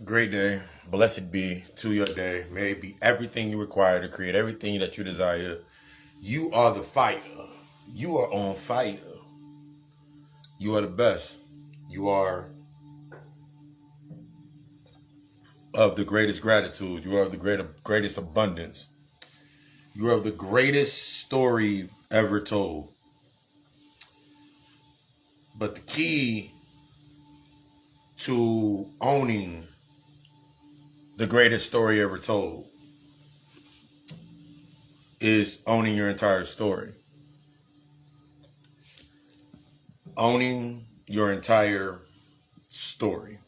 Great day. Blessed be to your day. May it be everything you require to create everything that you desire. You are the fighter. You are on fire. You are the best. You are of the greatest gratitude. You are of the greatest abundance. You are of the greatest story ever told. But the key to owning the greatest story ever told is owning your entire story. Owning your entire story.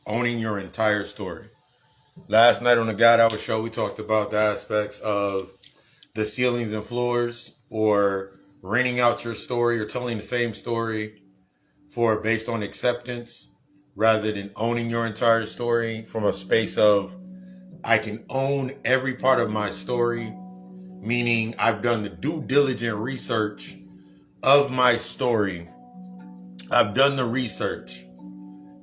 Owning your entire story. Last night on the God Hour show, we talked about the aspects of the ceilings and floors, or renting out your story, or telling the same story based on acceptance rather than owning your entire story from a space of I can own every part of my story, meaning I've done the due diligent research of my story. I've done the research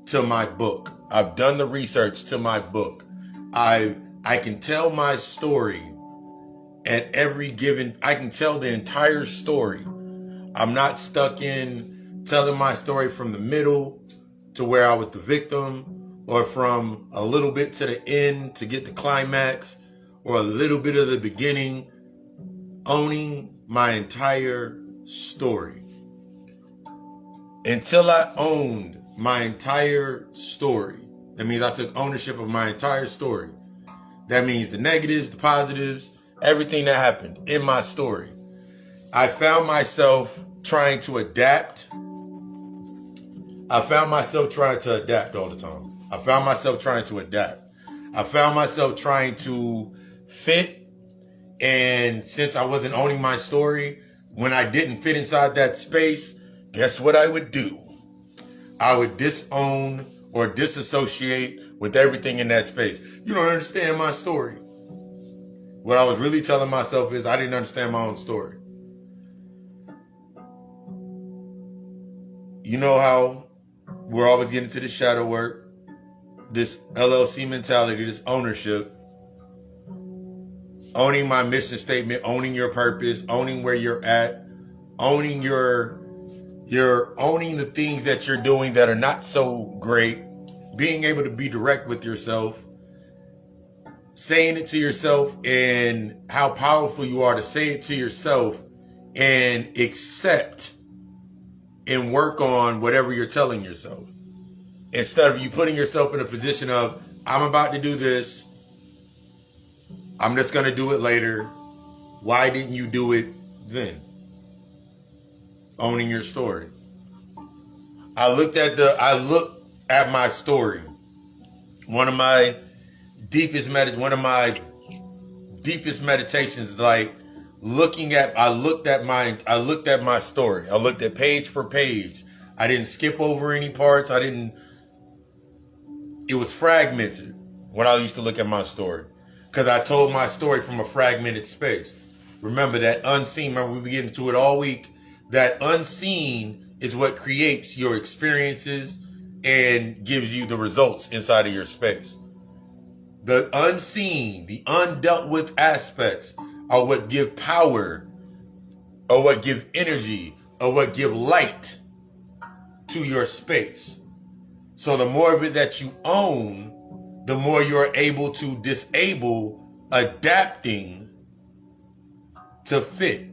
to my book. I've done the research to my book. I can tell my story at every given, I can tell the entire story. I'm not stuck in telling my story from the middle to where I was the victim, or from a little bit to the end to get the climax, or a little bit of the beginning. Owning my entire story. Until I owned my entire story, that means I took ownership of my entire story. That means the negatives, the positives, everything that happened in my story. I found myself trying to adapt. I found myself trying to adapt all the time. I found myself trying to adapt. I found myself trying to fit. And since I wasn't owning my story, when I didn't fit inside that space, guess what I would do? I would disown or disassociate with everything in that space. You don't understand my story. What I was really telling myself is I didn't understand my own story. You know how we're always getting to this shadow work, this LLC mentality, this ownership. Owning my mission statement, owning your purpose, owning where you're at, owning owning the things that you're doing that are not so great, being able to be direct with yourself, saying it to yourself, and how powerful you are to say it to yourself and accept and work on whatever you're telling yourself. Instead of you putting yourself in a position of, I'm about to do this, I'm just going to do it later. Why didn't you do it then? Owning your story. I looked at my story. One of my deepest meditations, like I looked at my story. I looked at page for page. I didn't skip over any parts. It was fragmented when I used to look at my story, because I told my story from a fragmented space. Remember that unseen, remember we get into it all week, that unseen is what creates your experiences and gives you the results inside of your space. The unseen, the undealt with aspects are what give power, or what give energy, or what give light to your space. So the more of it that you own, the more you're able to disable adapting to fit.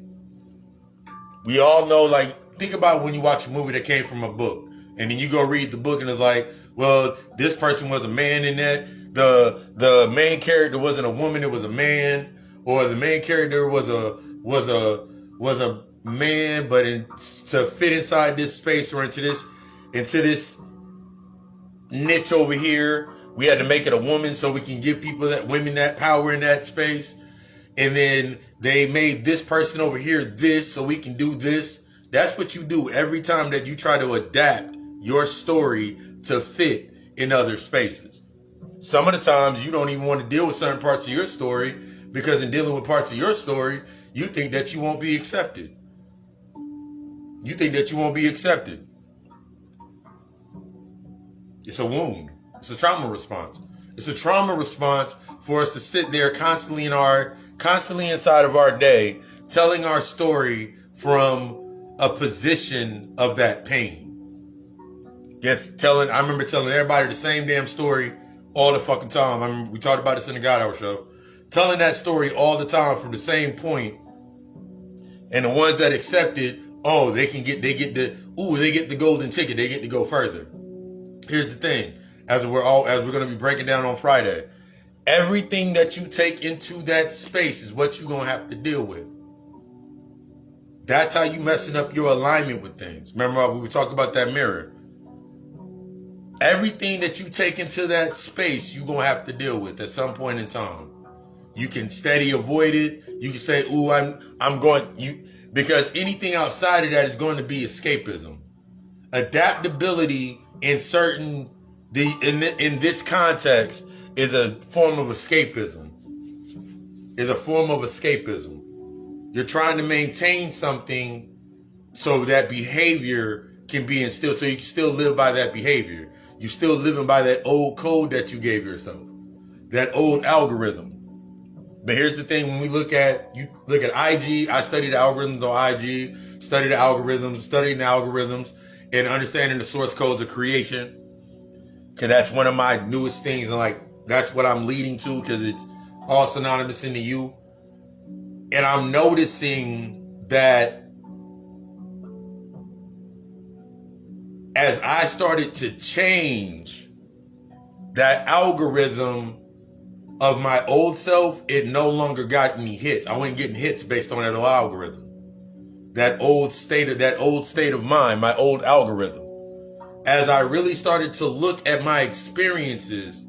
We all know, like, think about when you watch a movie that came from a book, and then you go read the book and it's like, well, this person was a man in that. The main character wasn't a woman, it was a man, or the main character was a man, but to fit inside this space, or into this niche over here, we had to make it a woman so we can give women that power in that space. And then they made this person over here this so we can do this. That's what you do every time that you try to adapt your story to fit in other spaces. Some of the times you don't even want to deal with certain parts of your story, because in dealing with parts of your story, you think that you won't be accepted. You think that you won't be accepted. It's a wound. It's a trauma response. It's a trauma response for us to sit there constantly inside of our day, telling our story from a position of that pain. I remember telling everybody the same damn story all the fucking time. We talked about this in the God Hour show. Telling that story all the time from the same point. And the ones that accept it, they get the golden ticket. They get to go further. Here's the thing. As we're going to be breaking down on Friday, everything that you take into that space is what you're going to have to deal with. That's how you messing up your alignment with things. Remember, we were talking about that mirror. Everything that you take into that space, you're going to have to deal with at some point in time. You can steady avoid it. You can say, because anything outside of that is going to be escapism. Adaptability in this context is a form of escapism. You're trying to maintain something so that behavior can be instilled, so you can still live by that behavior. You're still living by that old code that you gave yourself, that old algorithm. But here's the thing: when we look at IG, I studied the algorithms on IG, studied the algorithms, and understanding the source codes of creation. Because that's one of my newest things, and that's what I'm leading to, because it's all synonymous into you. And I'm noticing that as I started to change that algorithm of my old self, it no longer got me hits. I wasn't getting hits based on that old algorithm. That old state of mind, my old algorithm. As I really started to look at my experiences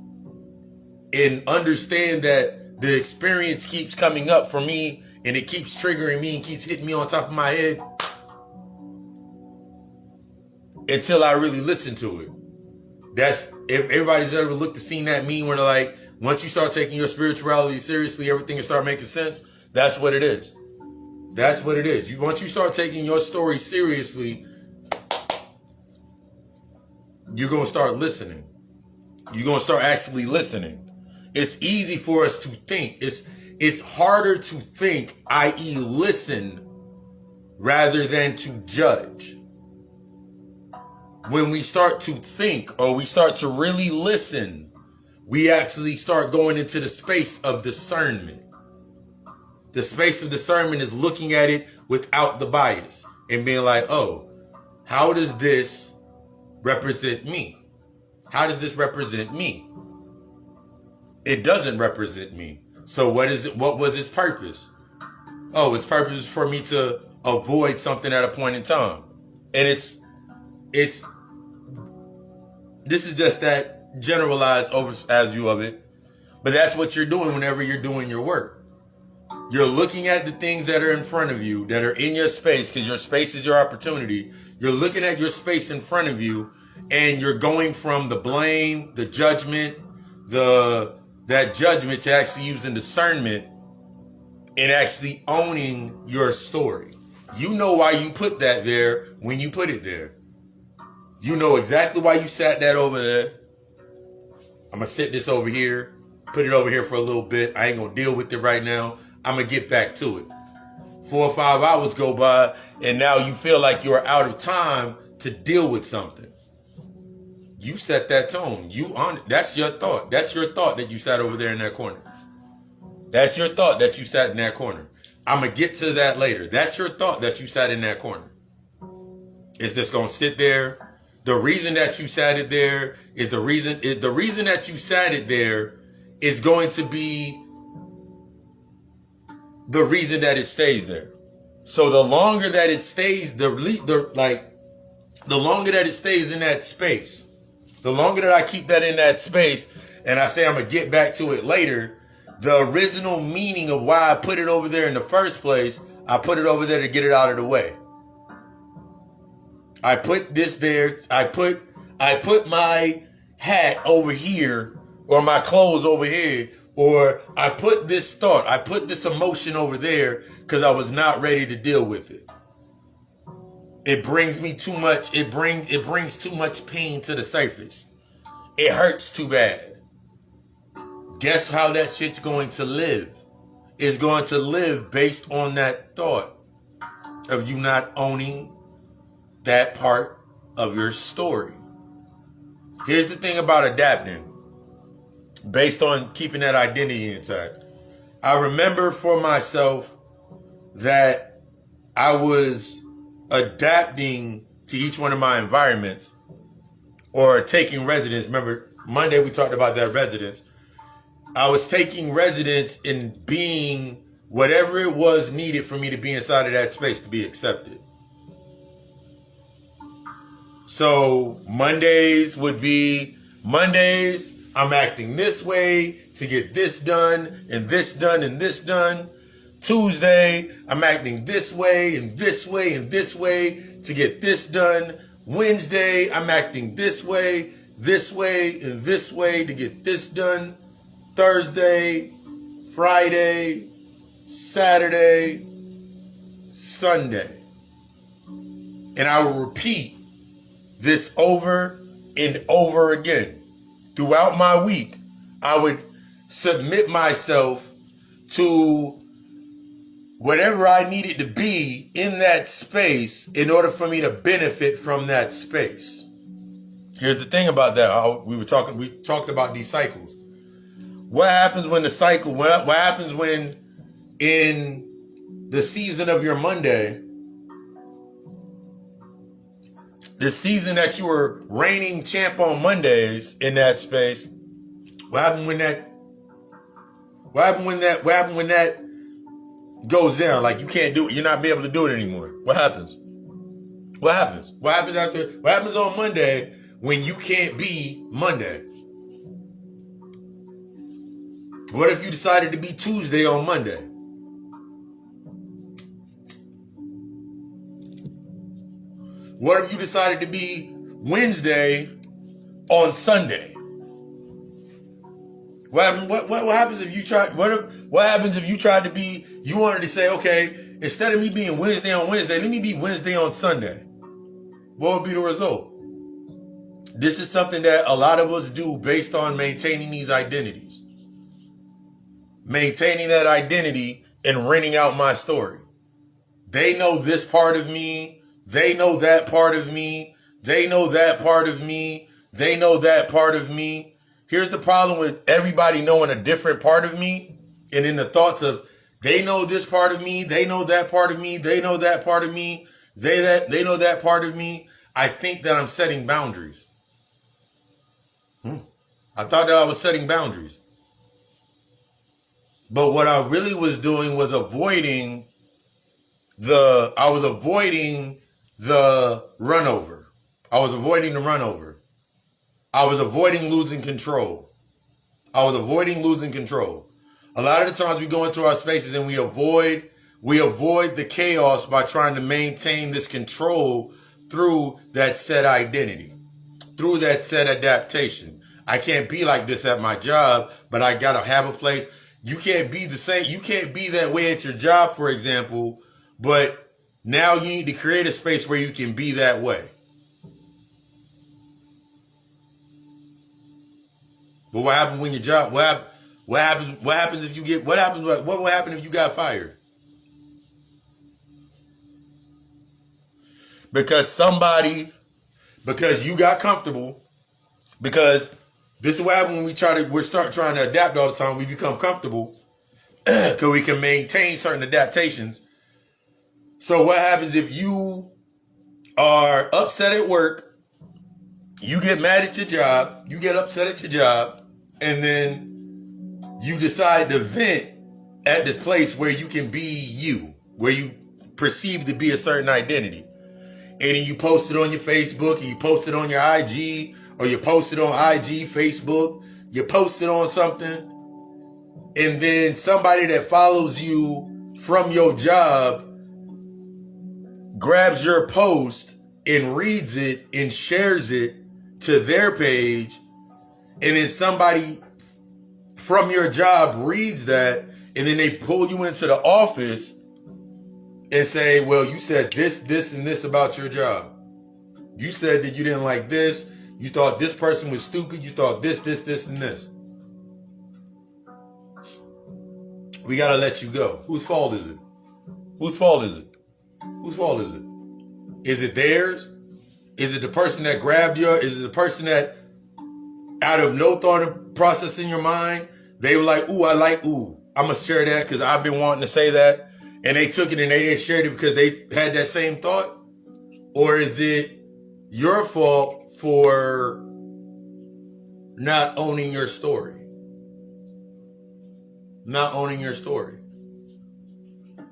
and understand that the experience keeps coming up for me and it keeps triggering me and keeps hitting me on top of my head until I really listen to it. That's, if everybody's ever seen that meme where they're like, once you start taking your spirituality seriously, everything will start making sense. That's what it is. That's what it is. Once you start taking your story seriously, you're going to start listening. You're going to start actually listening. It's easy for us to think. It's harder to think, i.e. listen, rather than to judge. When we start to think or we start to really listen, we actually start going into the space of discernment. The space of discernment is looking at it without the bias and being like, how does this represent me? How does this represent me? It doesn't represent me. So what was its purpose? Its purpose is for me to avoid something at a point in time. And this is just that generalized overview of it. But that's what you're doing whenever you're doing your work. You're looking at the things that are in front of you, that are in your space, because your space is your opportunity. You're looking at your space in front of you, and you're going from the blame, the judgment, that judgment to actually using discernment and actually owning your story. You know why you put that there when you put it there. You know exactly why you sat that over there. I'm going to sit this over here, put it over here for a little bit. I ain't going to deal with it right now. I'm going to get back to it. 4 or 5 hours go by, and now you feel like you're out of time to deal with something. You set that tone. That's your thought. That's your thought that you sat over there in that corner. That's your thought that you sat in that corner. I'm going to get to that later. That's your thought that you sat in that corner. It's just going to sit there. The reason that you sat it there is the reason that you sat it there is going to be the reason that it stays there. So the longer that it stays, the longer that it stays in that space, the longer that I keep that in that space, and I say I'm going to get back to it later, the original meaning of why I put it over there in the first place, I put it over there to get it out of the way. I put this there. I put my hat over here, or my clothes over here, or I put this thought, I put this emotion over there because I was not ready to deal with it. It brings me too much. It brings too much pain to the surface. It hurts too bad. guess how that shit's going to live? It's going to live based on that thought of you not owning that part of your story. Here's the thing about adapting, based on keeping that identity intact. I remember for myself that I was adapting to each one of my environments or taking residence. Remember, Monday we talked about that residence. I was taking residence in being whatever it was needed for me to be inside of that space to be accepted. So Mondays would be Mondays, I'm acting this way to get this done and this done and this done. Tuesday, I'm acting this way and this way and this way to get this done. Wednesday, I'm acting this way and this way to get this done. Thursday, Friday, Saturday, Sunday. And I will repeat this over and over again. Throughout my week, I would submit myself to whatever I needed to be in that space in order for me to benefit from that space. Here's the thing about that. We talked about these cycles. What happens when the cycle, what happens when in the season of your Monday, the season that you were reigning champ on Mondays in that space, what happened when that goes down? Like you can't do it, you're not be able to do it anymore. What happens? What happens? What happens on Monday when you can't be Monday? What if you decided to be Tuesday on Monday? What if you decided to be Wednesday on Sunday? What happens if you try? What happens if you tried to be? You wanted to say, okay, instead of me being Wednesday on Wednesday, let me be Wednesday on Sunday. What would be the result? This is something that a lot of us do based on maintaining these identities, maintaining that identity and renting out my story. They know this part of me. They know that part of me. They know that part of me. They know that part of me. Here's the problem with everybody knowing a different part of me and in the thoughts of they know this part of me. They know that part of me. They know that part of me. They know that part of me. I think that I'm setting boundaries. I thought that I was setting boundaries. But what I really was doing was avoiding the runover. I was avoiding the runover. I was avoiding losing control. A lot of the times we go into our spaces and we avoid the chaos by trying to maintain this control through that set identity, through that set adaptation. I can't be like this at my job, but I gotta have a place. You can't be the same. You can't be that way at your job, for example, but now you need to create a space where you can be that way. But what happens when your job? What happens if you get? What will happen if you got fired? Because you got comfortable. Because this is what happens when we start trying to adapt all the time. We become comfortable because we can maintain certain adaptations. So what happens if you are upset at work, you get mad at your job, you get upset at your job, and then you decide to vent at this place where you can be you, where you perceive to be a certain identity. And then you post it on your Facebook, and you post it on your IG, or you post it on IG, Facebook, you post it on something, and then somebody that follows you from your job grabs your post and reads it and shares it to their page, and then somebody from your job reads that, and then they pull you into the office and say, well, you said this, and this about your job. You said that you didn't like this. You thought this person was stupid. You thought this, and this. we gotta let you go. Whose fault is it? Whose fault is it? Whose fault is it? Is it theirs? Is it the person that grabbed your? Is it the person that, out of no thought of process in your mind, they were like, "Ooh, I like ooh, I'm gonna share that because I've been wanting to say that," and they took it and they didn't share it because they had that same thought? Or is it your fault for not owning your story? Not owning your story.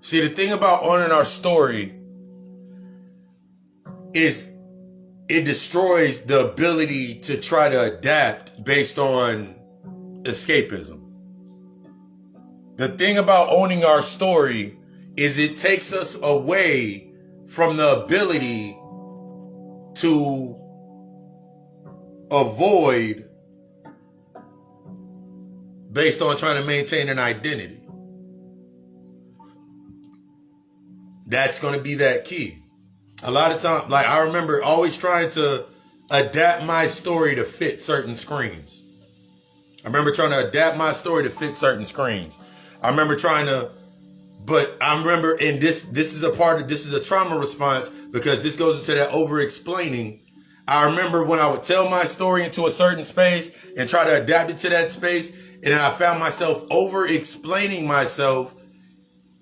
See, the thing about owning our story is it destroys the ability to try to adapt based on escapism. The thing about owning our story is it takes us away from the ability to avoid based on trying to maintain an identity. That's going to be that key. A lot of times, like I remember always trying to adapt my story to fit certain screens. I remember trying to adapt my story to fit certain screens. I remember trying to, but I remember, and this is a trauma response because this goes into that over-explaining. I remember when I would tell my story into a certain space and try to adapt it to that space, and then I found myself over-explaining myself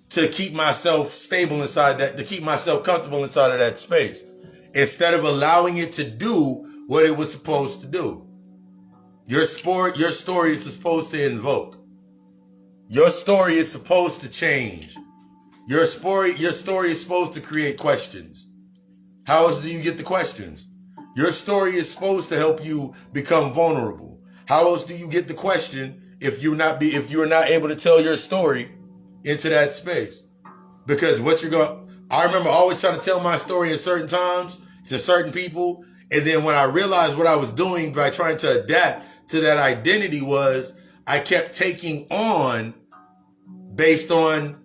to keep myself stable inside that, to keep myself comfortable inside of that space, instead of allowing it to do what it was supposed to do. Your story is supposed to invoke. Your story is supposed to change. Your story is supposed to create questions. How else do you get the questions? Your story is supposed to help you become vulnerable. How else do you get the question if you're not able to tell your story into that space? Because I remember always trying to tell my story at certain times to certain people, and then when I realized what I was doing by trying to adapt to that identity was I kept taking on based on,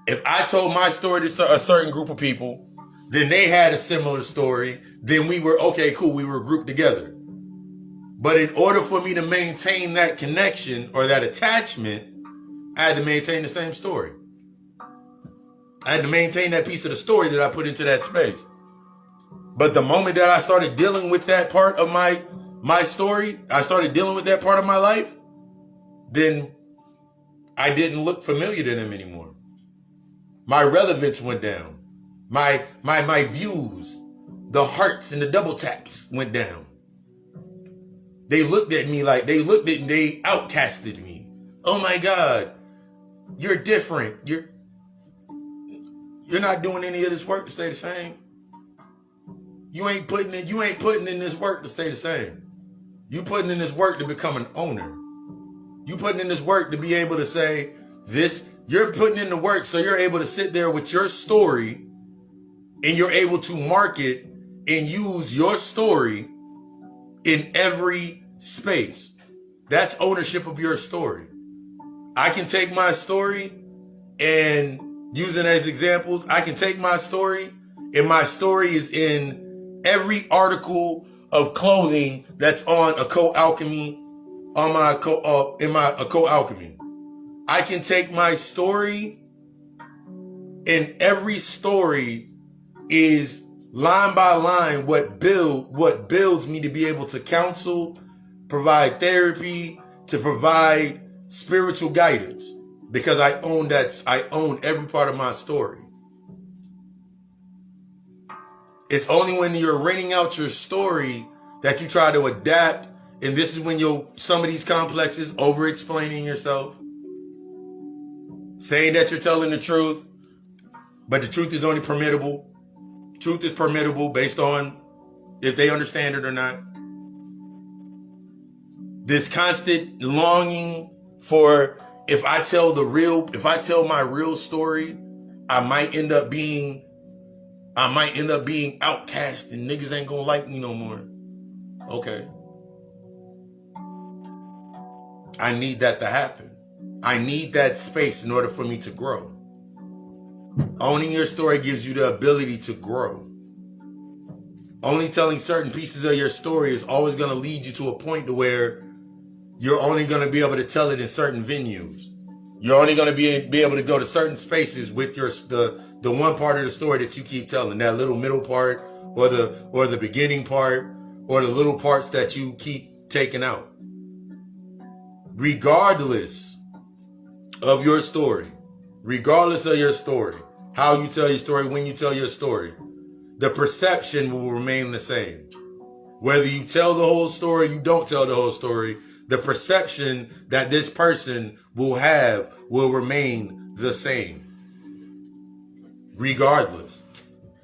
if I told my story to a certain group of people, then they had a similar story, then we were, okay, cool, we were grouped together. But in order for me to maintain that connection or that attachment, I had to maintain the same story. I had to maintain that piece of the story that I put into that space. But the moment that I started dealing with that part of my story, I started dealing with that part of my life, then I didn't look familiar to them anymore. My relevance went down. My views, the hearts and the double taps went down. They looked at me like they outcasted me. Oh my God, you're different. You're not doing any of this work to stay the same. You ain't putting in this work to stay the same. You putting in this work to become an owner. You putting in this work to be able to say this. You're putting in the work so you're able to sit there with your story and you're able to market and use your story in every space. That's ownership of your story. I can take my story and use it as examples. I can take my story, and my story is in every article of clothing that's on Occult Alchemy, in my Occult Alchemy. I can take my story, and every story is line by line what builds me to be able to counsel, provide therapy, to provide spiritual guidance, because I own every part of my story. It's only when you're renting out your story that you try to adapt, and this is when some of these complexes, over explaining yourself, saying that you're telling the truth, but the truth is only permittable. Truth is permittable based on if they understand it or not. This constant longing for, if I tell my real story, I might end up being outcast and niggas ain't gonna like me no more. Okay. I need that to happen. I need that space in order for me to grow. Owning your story gives you the ability to grow. Only telling certain pieces of your story is always going to lead you to a point to where you're only going to be able to tell it in certain venues. You're only going to be able to go to certain spaces with the one part of the story that you keep telling, that little middle part, or the beginning part, or the little parts that you keep taking out. Regardless of your story, how you tell your story, when you tell your story, the perception will remain the same. Whether you tell the whole story, you don't tell the whole story, the perception that this person will have will remain the same. Regardless.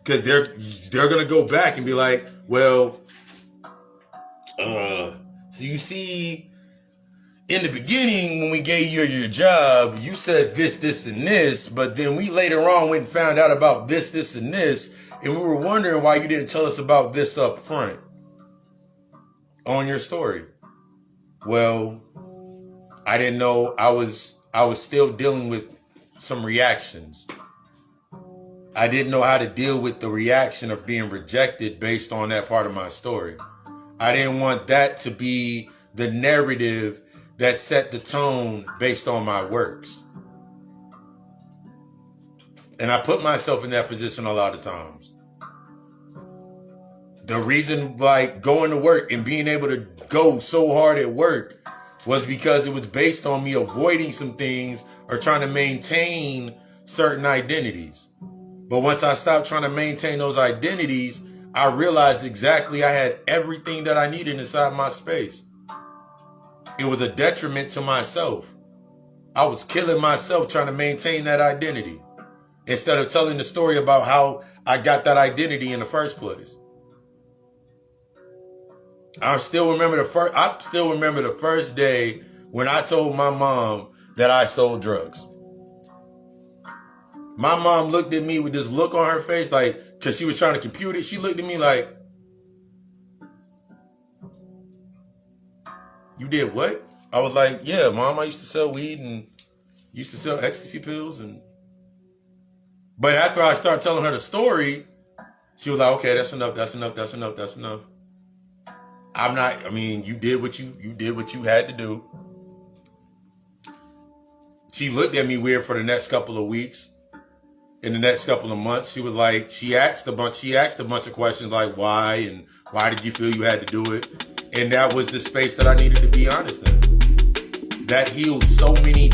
Because they're going to go back and be like, well, so you see, in the beginning, when we gave you your job, you said this, and this, but then we later on went and found out about this, and this, and we were wondering why you didn't tell us about this up front on your story. Well, I didn't know. I was still dealing with some reactions. I didn't know how to deal with the reaction of being rejected based on that part of my story. I didn't want that to be the narrative that set the tone based on my works. And I put myself in that position a lot of times. The reason, like, going to work and being able to go so hard at work was because it was based on me avoiding some things or trying to maintain certain identities. But once I stopped trying to maintain those identities, I realized exactly I had everything that I needed inside my space. It was a detriment to myself. I was killing myself trying to maintain that identity instead of telling the story about how I got that identity in the first place. I still remember the first day when I told my mom that I sold drugs. My mom looked at me with this look on her face, like, because she was trying to compute it. She looked at me like, you did what? I was like, yeah, Mom, I used to sell weed and used to sell ecstasy pills. But after I started telling her the story, she was like, okay, that's enough. You did what you had to do. She looked at me weird for the next couple of weeks. In the next couple of months, she was like, she asked a bunch of questions like why and why did you feel you had to do it? And that was the space that I needed to be honest in. That healed so many.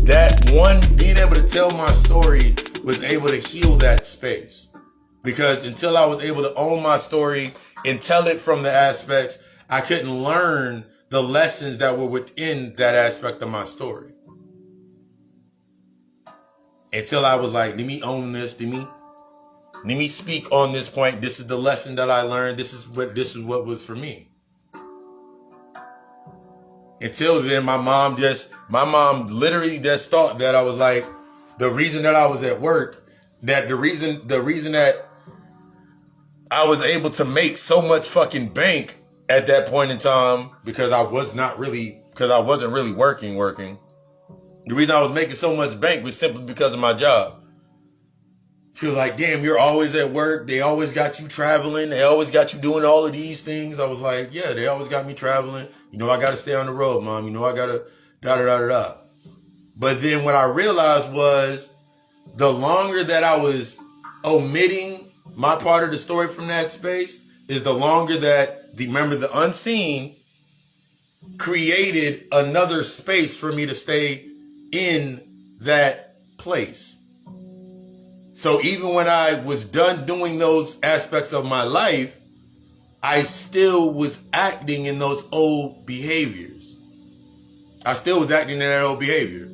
That one, being able to tell my story was able to heal that space. Because until I was able to own my story and tell it from the aspects, I couldn't learn the lessons that were within that aspect of my story. Until I was like, let me own this, let me speak on this point. This is the lesson that I learned. This is what was for me. Until then, my mom literally just thought that I was like, the reason that I was at work, that the reason that I was able to make so much fucking bank at that point in time, because I wasn't really working. The reason I was making so much bank was simply because of my job. She was like, damn, you're always at work. They always got you traveling. They always got you doing all of these things. I was like, yeah, they always got me traveling. You know, I got to stay on the road, Mom. You know, I got to da-da-da-da-da. But then what I realized was the longer that I was omitting my part of the story from that space is the longer that, remember, the unseen created another space for me to stay in that place. So even when I was done doing those aspects of my life, I still was acting in those old behaviors. I still was acting in that old behavior.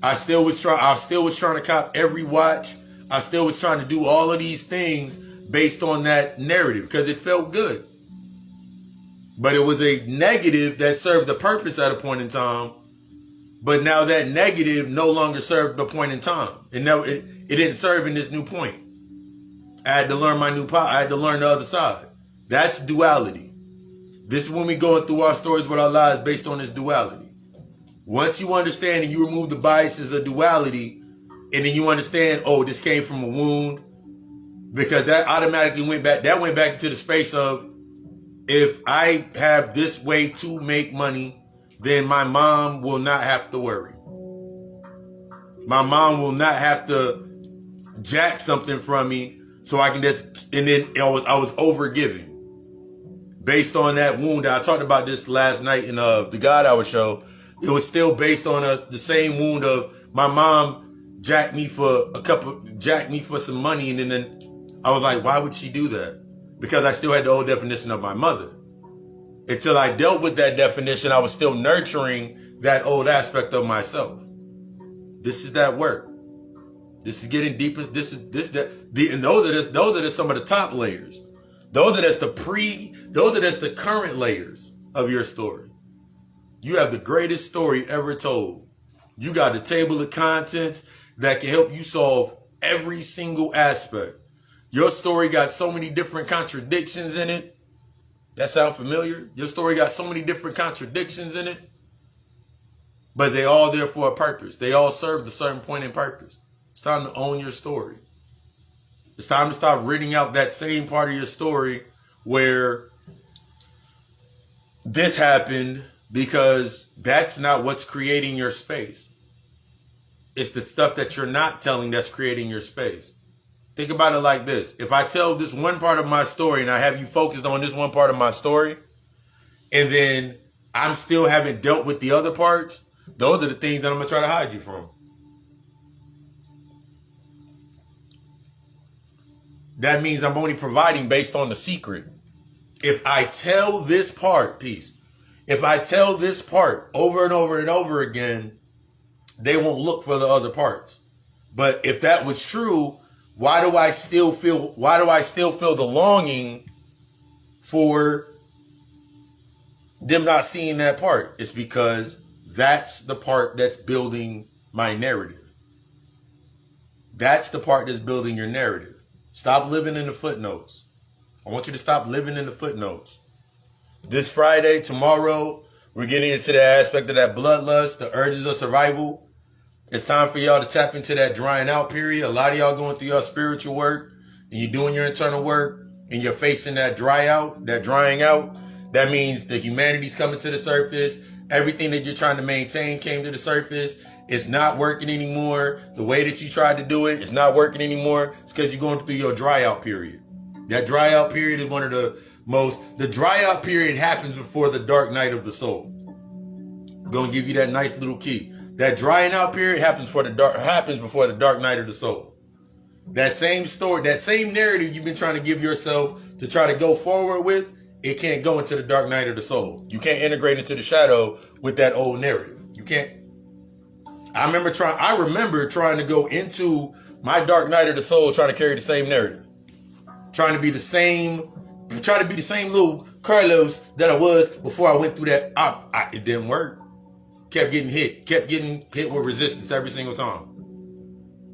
I still was trying to cop every watch. I still was trying to do all of these things based on that narrative because it felt good. But it was a negative that served the purpose at a point in time. But now that negative no longer served the point in time. It didn't serve in this new point. I had to learn I had to learn the other side. That's duality. This is when we going through our stories with our lives based on this duality. Once you understand and you remove the biases of duality, and then you understand, oh, this came from a wound, because that automatically went back into the space of, if I have this way to make money, then my mom will not have to worry. My mom will not have to jack something from me so I can just, and then I was over giving. Based on that wound, I talked about this last night in the God Hour show. It was still based on the same wound of my mom jacked me for some money, and then I was like, why would she do that? Because I still had the old definition of my mother. Until I dealt with that definition, I was still nurturing that old aspect of myself. This is that work. This is getting deeper. And those are some of the top layers. Those are the current layers of your story. You have the greatest story ever told. You got a table of contents that can help you solve every single aspect. Your story got so many different contradictions in it. That sound familiar? Your story got so many different contradictions in it. But they all there for a purpose. They all serve a certain point in purpose. It's time to own your story. It's time to stop reading out that same part of your story where this happened, because that's not what's creating your space. It's the stuff that you're not telling that's creating your space. Think about it like this. If I tell this one part of my story and I have you focused on this one part of my story, and then I'm still haven't dealt with the other parts, those are the things that I'm going to try to hide you from. That means I'm only providing based on the secret. If I tell this part, if I tell this part over and over and over again, they won't look for the other parts. But if that was true, why do I still feel the longing for them not seeing that part? It's because that's the part that's building my narrative. That's the part that's building your narrative. Stop living in the footnotes. I want you to stop living in the footnotes. This Friday, tomorrow, we're getting into the aspect of that bloodlust, the urges of survival. It's time for y'all to tap into that drying out period. A lot of y'all going through your spiritual work, and you're doing your internal work, and you're facing that drying out. That means the humanity's coming to the surface. Everything that you're trying to maintain came to the surface. It's not working anymore. The way that you tried to do it is not working anymore. It's because you're going through your dry out period. That dry out period is one of the dry out period happens before the dark night of the soul. I'm going to give you that nice little key. That drying out period happens before the dark night of the soul. That same story, that same narrative you've been trying to give yourself to try to go forward with, it can't go into the dark night of the soul. You can't integrate into the shadow with that old narrative. You can't. I remember trying to go into my dark night of the soul, trying to carry the same narrative. Trying to be the same little Carlos that I was before I went through that. It didn't work. Kept getting hit with resistance every single time.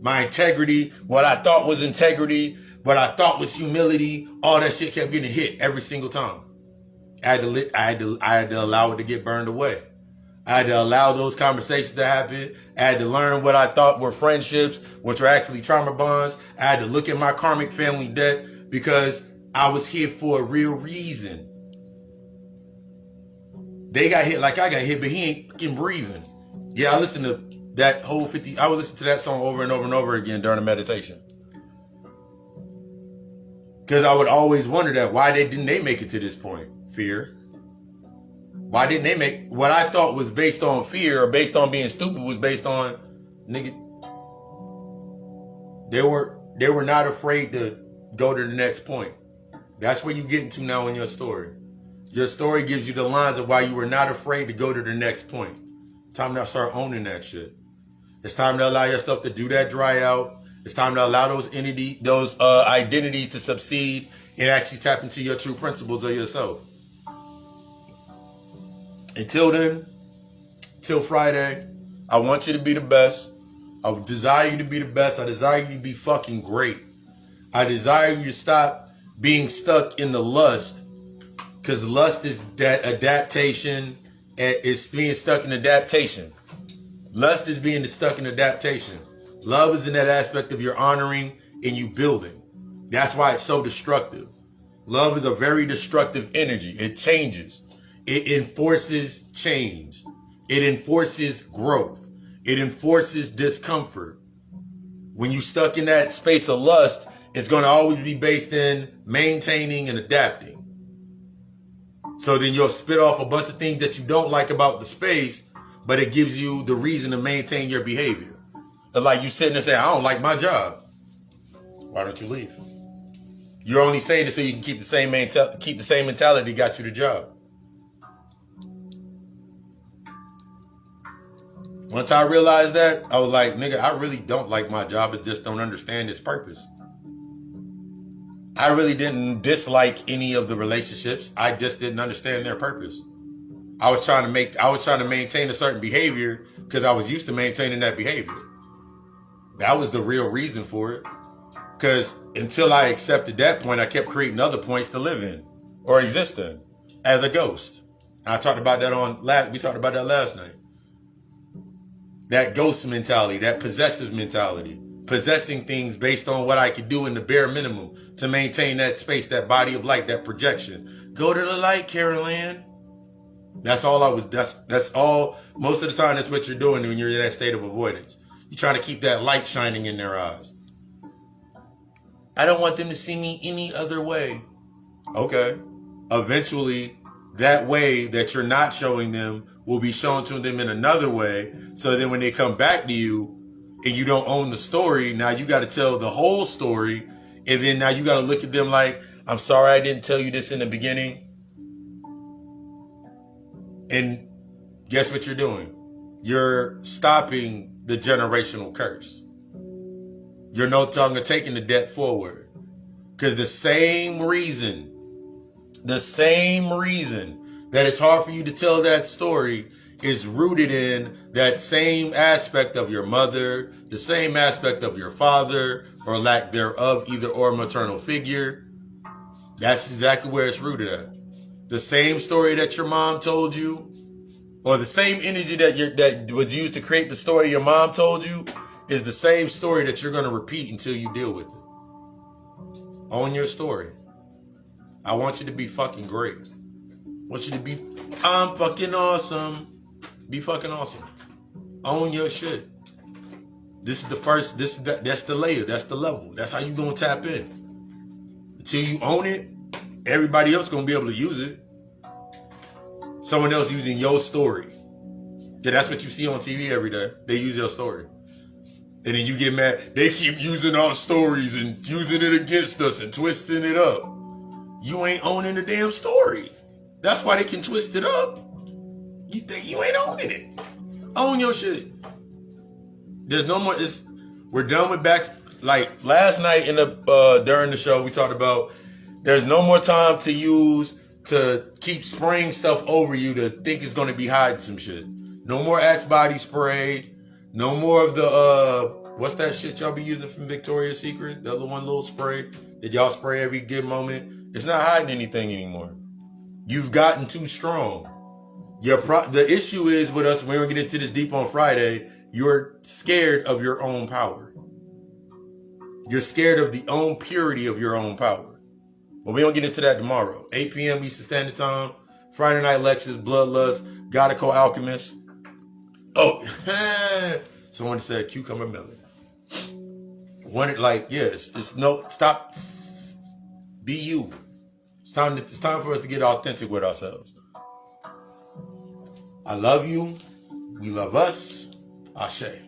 My integrity, what I thought was integrity, what I thought was humility, all that shit kept getting hit every single time. I had to allow it to get burned away. I had to allow those conversations to happen. I had to learn what I thought were friendships, which were actually trauma bonds. I had to look at my karmic family debt, because I was here for a real reason. They got hit like I got hit, but he ain't fucking breathing. Yeah, I listened to that whole 50. I would listen to that song over and over and over again during a meditation. Because I would always wonder that, why didn't they make it to this point? Fear. Why didn't they make what I thought was based on fear or based on being stupid was based on nigga. They were not afraid to go to the next point. That's where you get into now in your story. Your story gives you the lines of why you were not afraid to go to the next point. Time to start owning that shit. It's time to allow yourself to do that dry out. It's time to allow those identities to succeed and actually tap into your true principles of yourself. Until then, till Friday, I want you to be the best. I desire you to be the best. I desire you to be fucking great. I desire you to stop being stuck in the lust, because lust is that adaptation, and it's being stuck in adaptation. Lust is being stuck in adaptation. Love is in that aspect of your honoring and you building. That's why it's so destructive. Love is a very destructive energy. It changes. It enforces change. It enforces growth. It enforces discomfort. When you stuck in that space of lust, it's going to always be based in maintaining and adapting. So then you'll spit off a bunch of things that you don't like about the space, but it gives you the reason to maintain your behavior. Like you sitting there saying, I don't like my job. Why don't you leave? You're only saying it so you can keep the same mentality that got you the job. Once I realized that, I was like, nigga, I really don't like my job. I just don't understand its purpose. I really didn't dislike any of the relationships. I just didn't understand their purpose. I was trying to maintain a certain behavior because I was used to maintaining that behavior. That was the real reason for it. Because until I accepted that point, I kept creating other points to live in or exist in as a ghost. And I talked about that we talked about that last night. That ghost mentality, that possessive mentality, possessing things based on what I could do in the bare minimum to maintain that space, that body of light, that projection. Go to the light, Carol Ann. That's all. Most of the time, that's what you're doing when you're in that state of avoidance. You're trying to keep that light shining in their eyes. I don't want them to see me any other way. Okay. Eventually, that way that you're not showing them will be shown to them in another way. So then when they come back to you and you don't own the story, now you got to tell the whole story. And then now you got to look at them like, I'm sorry I didn't tell you this in the beginning. And guess what you're doing? You're stopping the generational curse. You're no longer taking the debt forward. Because the same reason that it's hard for you to tell that story is rooted in that same aspect of your mother, the same aspect of your father, or lack thereof, either or maternal figure. That's exactly where it's rooted at. The same story that your mom told you, or the same energy that was used to create the story your mom told you, is the same story that you're going to repeat until you deal with it. Own your story. I want you to be fucking great. I want you to be, I'm fucking awesome. Be fucking awesome. Own your shit. This is the first, that's the layer, that's the level. That's how you gonna tap in. Until you own it, everybody else gonna be able to use it. Someone else using your story. Yeah, that's what you see on TV every day. They use your story. And then you get mad. They keep using our stories and using it against us and twisting it up. You ain't owning the damn story. That's why they can twist it up. You ain't owning it. Own your shit. There's no more. We're done with back. Like last night in the during the show, we talked about there's no more time to use to keep spraying stuff over you to think it's going to be hiding some shit. No more Axe body spray. No more of the, what's that shit y'all be using from Victoria's Secret? The other one little spray that y'all spray every good moment. It's not hiding anything anymore. You've gotten too strong. The issue is with us, we're going to get into this deep on Friday, you're scared of your own power. You're scared of the own purity of your own power. But we don't get into that tomorrow. 8 p.m. Eastern Standard Time. Friday Night Lexus, Bloodlust, Gotta Alchemist. Oh, someone said cucumber melon. It's no, stop. Be you. It's time for us to get authentic with ourselves. I love you. We love us. Ashe.